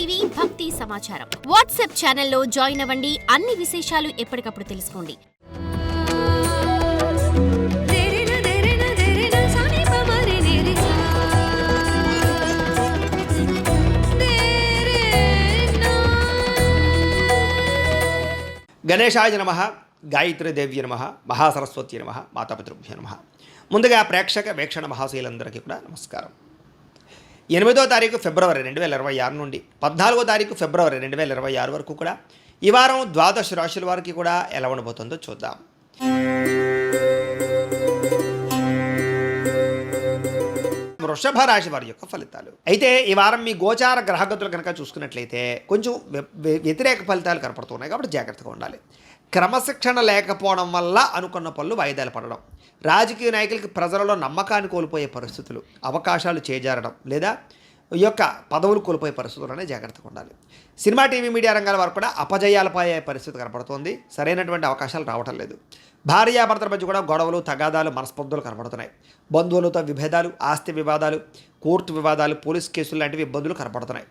TV భక్తి సమాచారం WhatsApp ఛానల్లో జాయిన్ అవ్వండి. అన్ని విశేషాలు ఎప్పటికప్పుడు తెలుసుకోండి. గణేశాయ నమః, గాయత్రీదేవ్య నమః, మహాసరస్వతి నమః, మాతాపితృభ్యో నమః. ముందుగా ప్రేక్షక వీక్షణ మహాశీలందరికీ కూడా నమస్కారం. 8వ తారీఖు ఫిబ్రవరి 2026 నుండి 14వ తారీఖు ఫిబ్రవరి 2026 వరకు కూడా ఈ వారం ద్వాదశ రాశుల వారికి కూడా ఎలా ఉండబోతుందో చూద్దాం. వృషభ రాశి వారి యొక్క ఫలితాలు అయితే ఈ వారం మీ గోచార గ్రహగతులు కనుక చూసుకున్నట్లయితే కొంచెం వ్యతిరేక ఫలితాలు కనపడుతున్నాయి కాబట్టి జాగ్రత్తగా ఉండాలి. క్రమశిక్షణ లేకపోవడం వల్ల అనుకున్న పనులు వాయిదాలు పడడం, రాజకీయ నాయకులకి ప్రజలలో నమ్మకాన్ని కోల్పోయే పరిస్థితులు, అవకాశాలు చేజారడం లేదా ఈ యొక్క పదవులు కోల్పోయే పరిస్థితుల్లోనే జాగ్రత్తగా ఉండాలి. సినిమా టీవీ మీడియా రంగాల వారు కూడా అపజయాలపోయే పరిస్థితి కనపడుతోంది. సరైనటువంటి అవకాశాలు రావటం లేదు. భార్యాభర్తల మధ్య కూడా గొడవలు, తగాదాలు, మనస్పర్ధలు కనపడుతున్నాయి. బంధువులతో విభేదాలు, ఆస్తి వివాదాలు, కోర్టు వివాదాలు, పోలీస్ కేసులు లాంటివి ఇబ్బందులు కనపడుతున్నాయి.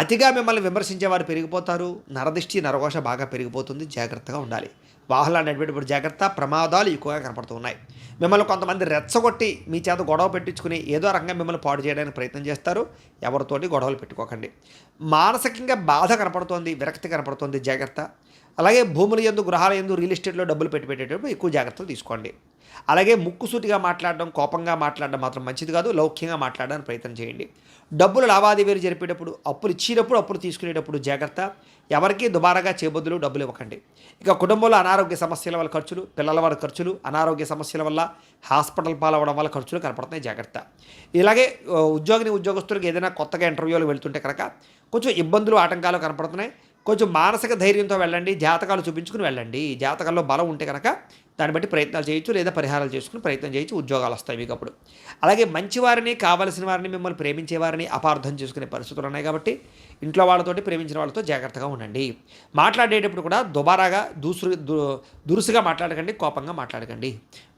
అతిగా మిమ్మల్ని విమర్శించేవారు పెరిగిపోతారు. నరదిష్టి, నరఘోష బాగా పెరిగిపోతుంది. జాగ్రత్తగా ఉండాలి. వాహనాలు నడిపేటప్పుడు జాగ్రత్త, ప్రమాదాలు ఎక్కువగా కనపడుతూ ఉన్నాయి. మిమ్మల్ని కొంతమంది రెచ్చగొట్టి మీ చేత గొడవ పెట్టించుకుని ఏదో రకంగా మిమ్మల్ని పాడు చేయడానికి ప్రయత్నం చేస్తారు. ఎవరితోటి గొడవలు పెట్టుకోకండి. మానసికంగా బాధ కనపడుతోంది, విరక్తి కనపడుతోంది. జాగ్రత్త. అలాగే భూముల యందు, గృహాల యందు, రియల్ ఎస్టేట్లో డబ్బులు పెట్టేటప్పుడు ఎక్కువ జాగ్రత్తలు తీసుకోండి. అలాగే ముక్కుసూటిగా మాట్లాడడం, కోపంగా మాట్లాడడం మాత్రం మంచిది కాదు. లౌక్యంగా మాట్లాడడానికి ప్రయత్నం చేయండి. డబ్బులు లావాదేవీలు జరిపేటప్పుడు, అప్పులు ఇచ్చేటప్పుడు, అప్పులు తీసుకునేటప్పుడు జాగ్రత్త. ఎవరికి దుబారాగా చేబద్దులు డబ్బులు ఇవ్వకండి. ఇక కుటుంబంలో అనారోగ్య సమస్యల వల్ల ఖర్చులు, పిల్లల వల్ల ఖర్చులు, అనారోగ్య సమస్యల వల్ల హాస్పిటల్ పాలవడం వల్ల ఖర్చులు కనపడుతున్నాయి. జాగ్రత్త. ఇలాగే ఉద్యోగస్తులకు ఏదైనా కొత్తగా ఇంటర్వ్యూలు వెళ్తుంటే కనుక కొంచెం ఇబ్బందులు, ఆటంకాలు కనపడుతున్నాయి. కొంచెం మానసిక ధైర్యంతో వెళ్ళండి. జాతకాలు చూపించుకుని వెళ్ళండి. జాతకాల్లో బలం ఉంటే కనుక దాన్ని బట్టి ప్రయత్నాలు చేయొచ్చు లేదా పరిహారాలు చేసుకుని ప్రయత్నం చేయొచ్చు. ఉద్యోగాలు వస్తాయి మీకు అప్పుడు. అలాగే మంచివారిని, కావలసిన వారిని, మిమ్మల్ని ప్రేమించేవారిని అపార్థం చేసుకునే పరిస్థితులు ఉన్నాయి కాబట్టి ఇంట్లో వాళ్ళతోటి, ప్రేమించిన వాళ్ళతో జాగ్రత్తగా ఉండండి. మాట్లాడేటప్పుడు కూడా దుబారాగా దురుసుగా మాట్లాడకండి, కోపంగా మాట్లాడకండి.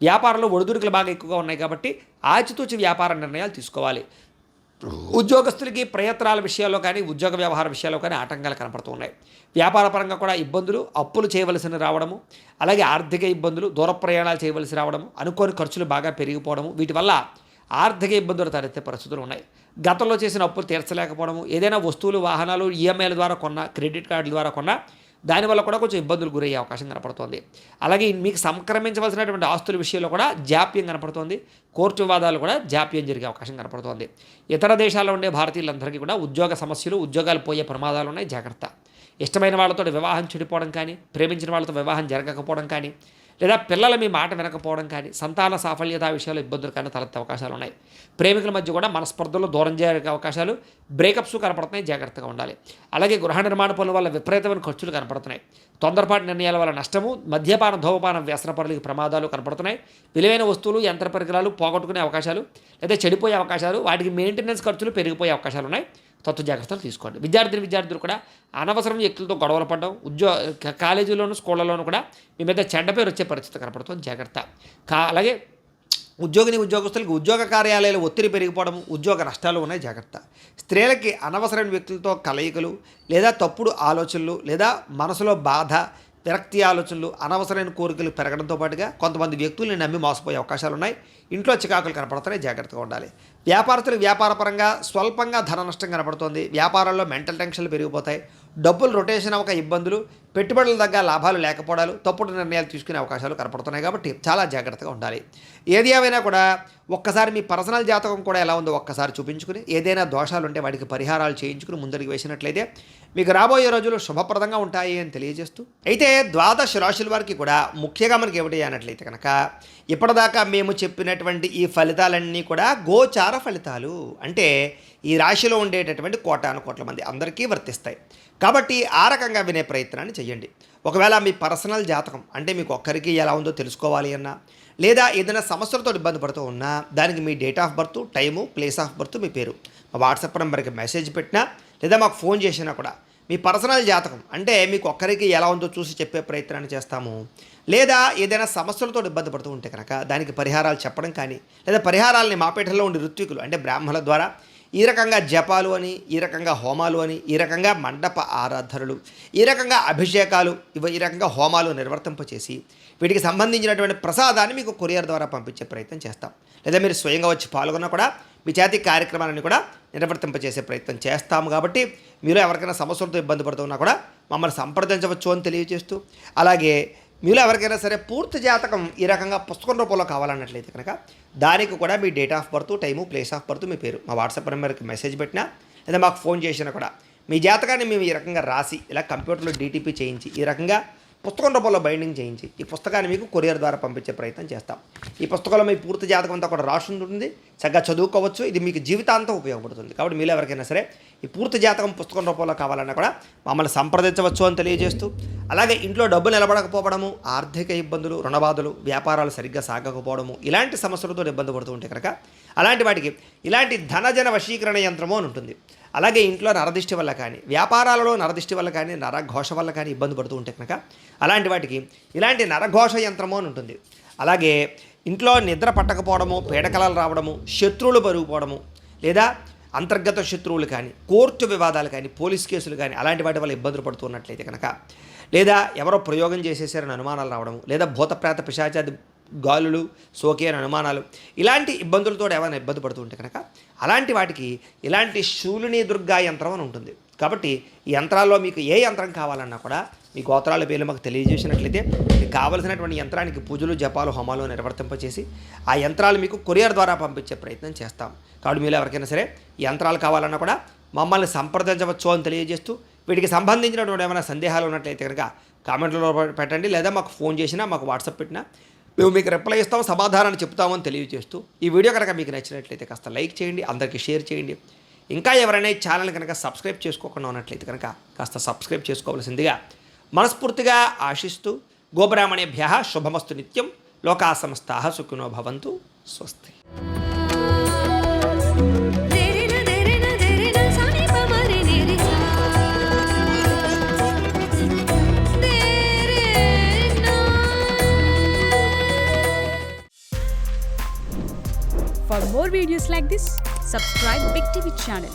వ్యాపారంలో ఒడిదుడుకులు బాగా ఎక్కువగా ఉన్నాయి కాబట్టి ఆచితూచి వ్యాపార నిర్ణయాలు తీసుకోవాలి. ఉద్యోగస్తులకి ప్రయత్నాల విషయాల్లో కానీ, ఉద్యోగ వ్యవహార విషయాల్లో కానీ ఆటంకాలు కనపడుతున్నాయి. వ్యాపార పరంగా కూడా ఇబ్బందులు, అప్పులు చేయవలసిన రావడము, అలాగే ఆర్థిక ఇబ్బందులు, దూర ప్రయాణాలు చేయవలసి రావడము, అనుకోని ఖర్చులు బాగా పెరిగిపోవడము, వీటి వల్ల ఆర్థిక ఇబ్బందులు తలెత్తే పరిస్థితులు ఉన్నాయి. గతంలో చేసిన అప్పులు తీర్చలేకపోవడము, ఏదైనా వస్తువులు, వాహనాలు ఈఎంఐల ద్వారా కొన్నా, క్రెడిట్ కార్డుల ద్వారా కొన్నా దానివల్ల కూడా కొంచెం ఇబ్బందులు గురయ్యే అవకాశం కనపడుతోంది. అలాగే మీకు సంక్రమించవలసినటువంటి ఆస్తుల విషయంలో కూడా జాప్యం కనపడుతోంది. కోర్టు వివాదాలు కూడా జాప్యం జరిగే అవకాశం కనపడుతోంది. ఇతర దేశాల్లో ఉండే భారతీయులందరికీ కూడా ఉద్యోగ సమస్యలు, ఉద్యోగాలు పోయే ప్రమాదాలు ఉన్నాయి. జాగ్రత్త. ఇష్టమైన వాళ్ళతో వివాహం చెడిపోవడం కానీ, ప్రేమించిన వాళ్ళతో వివాహం జరగకపోవడం కానీ, లేదా పిల్లలు మీ మాట వినకపోవడం కానీ, సంతాన సాఫల్యత విషయాలు ఇబ్బందులు కానీ తలెత్తే అవకాశాలు ఉన్నాయి. ప్రేమికుల మధ్య కూడా మనస్పర్ధలు, దూరం జరిగే అవకాశాలు, బ్రేకప్స్ కనపడుతున్నాయి. జాగ్రత్తగా ఉండాలి. అలాగే గృహ నిర్మాణ పనుల వల్ల విపరీతమైన ఖర్చులు కనపడుతున్నాయి. తొందరపాటు నిర్ణయాల వల్ల నష్టము, మద్యపాన, ధూమపాన వ్యసన పనులకి ప్రమాదాలు కనపడుతున్నాయి. విలువైన వస్తువులు, యంత్ర పరికరాలు పోగొట్టుకునే అవకాశాలు లేదా చెడిపోయే అవకాశాలు, వాటికి మెయింటెనెన్స్ ఖర్చులు పెరిగిపోయే అవకాశాలు ఉన్నాయి. జాగ్రత్తలు తీసుకోండి. విద్యార్థులు కూడా అనవసరం వ్యక్తులతో గొడవలు పడడం, కాలేజీలోను, స్కూళ్ళలోనూ కూడా మీ మీద చెడ్డ పేరు వచ్చే పరిస్థితి కనపడుతుంది. జాగ్రత్త. అలాగే ఉద్యోగస్తులకి ఉద్యోగ కార్యాలయాలు ఒత్తిడి పెరిగిపోవడం, ఉద్యోగ నష్టాలు ఉన్నాయి. జాగ్రత్త. స్త్రీలకి అనవసరమైన వ్యక్తులతో కలయికలు లేదా తప్పుడు ఆలోచనలు లేదా మనసులో బాధ, విరక్తి ఆలోచనలు, అనవసరమైన కోరికలు పెరగడంతో పాటుగా కొంతమంది వ్యక్తుల్ని నమ్మి మోసపోయే అవకాశాలు ఉన్నాయి. ఇంట్లో చికాకులు కనపడుతున్నాయి. జాగ్రత్తగా ఉండాలి. వ్యాపారస్తులకు వ్యాపారపరంగా స్వల్పంగా ధన నష్టం కనపడుతుంది. వ్యాపారాల్లో మెంటల్ టెన్షన్లు పెరిగిపోతాయి. డబ్బులు రొటేషన్ అవ్వక ఇబ్బందులు, పెట్టుబడుల దగ్గర లాభాలు లేకపోవడాలు, తప్పుడు నిర్ణయాలు తీసుకునే అవకాశాలు కనపడుతున్నాయి కాబట్టి చాలా జాగ్రత్తగా ఉండాలి. ఏది ఏమైనా కూడా ఒక్కసారి మీ పర్సనల్ జాతకం కూడా ఎలా ఉందో ఒక్కసారి చూపించుకుని, ఏదైనా దోషాలు ఉంటే వాటికి పరిహారాలు చేయించుకుని ముందరికి వేసినట్లయితే మీకు రాబోయే రోజులు శుభప్రదంగా ఉంటాయి అని తెలియజేస్తూ, అయితే ద్వాదశ రాశుల వారికి కూడా ముఖ్యంగా మనకి ఏమిటి అన్నట్లయితే కనుక ఇప్పటిదాకా మేము చెప్పినటువంటి ఈ ఫలితాలన్నీ కూడా గోచార ఫలితాలు. అంటే ఈ రాశిలో ఉండేటటువంటి కోటాను కోట్ల మంది అందరికీ వర్తిస్తాయి. కాబట్టి ఆ రకంగా వినే ప్రయత్నాన్ని చేయండి. ఒకవేళ మీ పర్సనల్ జాతకం అంటే మీకు ఒక్కరికి ఎలా ఉందో తెలుసుకోవాలి అన్నా, లేదా ఏదైనా సమస్యలతో ఇబ్బంది పడుతూ ఉన్నా దానికి మీ date of birth, time, place of birth, మీ పేరు మా వాట్సాప్ నెంబర్కి మెసేజ్ పెట్టినా లేదా మాకు ఫోన్ చేసినా కూడా మీ పర్సనల్ జాతకం అంటే మీకు ఒక్కరికి ఎలా ఉందో చూసి చెప్పే ప్రయత్నాన్ని చేస్తాము. లేదా ఏదైనా సమస్యలతో ఇబ్బంది పడుతూ ఉంటే కనుక దానికి పరిహారాలు చెప్పడం కానీ, లేదా పరిహారాలని మాపేటలో ఉండే ఋత్వికులు అంటే బ్రాహ్మణుల ద్వారా ఈ రకంగా జపాలు అని, ఈ రకంగా హోమాలు అని, ఈ రకంగా మండప ఆరాధనలు, ఈ రకంగా అభిషేకాలు, ఈ రకంగా హోమాలు నిర్వర్తింపచేసి వీటికి సంబంధించినటువంటి ప్రసాదాన్ని మీకు కొరియర్ ద్వారా పంపించే ప్రయత్నం చేస్తాం. లేదా మీరు స్వయంగా వచ్చి పాల్గొన్నా కూడా మీ చేతి కార్యక్రమాలను కూడా నిర్వర్తింపచేసే ప్రయత్నం చేస్తాము. కాబట్టి మీరు ఎవరికైనా సమస్యలతో ఇబ్బంది పడుతున్నా కూడా మమ్మల్ని సంప్రదించవచ్చు అని తెలియజేస్తూ, అలాగే మీలో ఎవరికైనా సరే పూర్తి జాతకం ఈ రకంగా పుస్తకం రూపంలో కావాలన్నట్లయితే కనుక దానికి కూడా మీ date of birth, time, place of birth, మీ పేరు మా వాట్సాప్ నెంబర్కి మెసేజ్ పెట్టినా లేదా మాకు ఫోన్ చేసినా కూడా మీ జాతకాన్ని మేము ఈ రకంగా రాసి ఇలా కంప్యూటర్లో డీటీపీ చేయించి ఈ రకంగా పుస్తకం రూపంలో బైండింగ్ చేయించి ఈ పుస్తకాన్ని మీకు కొరియర్ ద్వారా పంపించే ప్రయత్నం చేస్తాం. ఈ పుస్తకంలో మీ పూర్తి జాతకం అంతా కూడా రాసి ఉంటుంది, చక్కగా చదువుకోవచ్చు. ఇది మీకు జీవితాంతం ఉపయోగపడుతుంది. కాబట్టి మీలో ఎవరికైనా సరే ఈ పూర్తి జాతకం పుస్తకం రూపంలో కావాలన్నా కూడా మమ్మల్ని సంప్రదించవచ్చు అని తెలియజేస్తూ, అలాగే ఇంట్లో డబ్బు నిలబడకపోవడము, ఆర్థిక ఇబ్బందులు, రుణబాధలు, వ్యాపారాలు సరిగ్గా సాగకపోవడము, ఇలాంటి సమస్యలతో ఇబ్బంది పడుతూ ఉంటే కనుక అలాంటి వాటికి ఇలాంటి ధనజన వశీకరణ యంత్రము అని ఉంటుంది. అలాగే ఇంట్లో నరదిష్టి వల్ల కానీ, వ్యాపారాలలో నరదిష్టి వల్ల కానీ, నరఘోష వల్ల కానీ ఇబ్బంది పడుతూ ఉంటే కనుక అలాంటి వాటికి ఇలాంటి నరఘోష యంత్రము అని ఉంటుంది. అలాగే ఇంట్లో నిద్ర పట్టకపోవడము, పీడకలలు రావడము, శత్రువులు పెరిగిపోవడము, లేదా అంతర్గత శత్రువులు కానీ, కోర్టు వివాదాలు కానీ, పోలీస్ కేసులు కానీ అలాంటి వాటి వల్ల ఇబ్బందులు పడుతున్నట్లయితే కనుక, లేదా ఎవరో ప్రయోగం చేసేసారని అనుమానాలు రావడము, లేదా భూతప్రేత పిశాచాది గాలులు, సోకే అని అనుమానాలు, ఇలాంటి ఇబ్బందులతో ఏమైనా ఇబ్బంది పడుతూ ఉంటే కనుక అలాంటి వాటికి ఇలాంటి శూలిని దుర్గా యంత్రం అని ఉంటుంది. కాబట్టి ఈ యంత్రాల్లో మీకు ఏ యంత్రం కావాలన్నా కూడా మీ గోత్రాల పేర్లు మాకు తెలియజేసినట్లయితే మీకు కావలసినటువంటి యంత్రానికి పూజలు, జపాలు, హోమాలు నిర్వర్తింపచేసి ఆ యంత్రాలు మీకు కొరియర్ ద్వారా పంపించే ప్రయత్నం చేస్తాం. కాబట్టి మీరు ఎవరికైనా సరే ఈ యంత్రాలు కావాలన్నా కూడా మమ్మల్ని సంప్రదించవచ్చు అని తెలియజేస్తూ, వీటికి సంబంధించినటువంటి ఏమైనా సందేహాలు ఉన్నట్లయితే కనుక కామెంట్లో పెట్టండి, లేదా మాకు ఫోన్ చేసినా, మాకు వాట్సాప్ పెట్టినా మేము మీకు రిప్లై ఇస్తాం, సమాధానాన్ని చెప్తామని తెలియజేస్తూ, ఈ వీడియో కనుక మీకు నచ్చినట్లయితే కాస్త లైక్ చేయండి, అందరికీ షేర్ చేయండి. ఇంకా ఎవరైనా ఈ ఛానల్ కనుక సబ్స్క్రైబ్ చేసుకోకుండా ఉన్నట్లయితే కనుక కాస్త సబ్స్క్రైబ్ చేసుకోవాల్సిందిగా మనస్ఫూర్తిగా ఆశిస్తూ, గోబ్రాహ్మణేభ్యః శుభమస్తు నిత్యం, లోకా సమస్తాః సుఖినో భవంతు. స్వస్తి. For more videos like this, subscribe Big TV channel.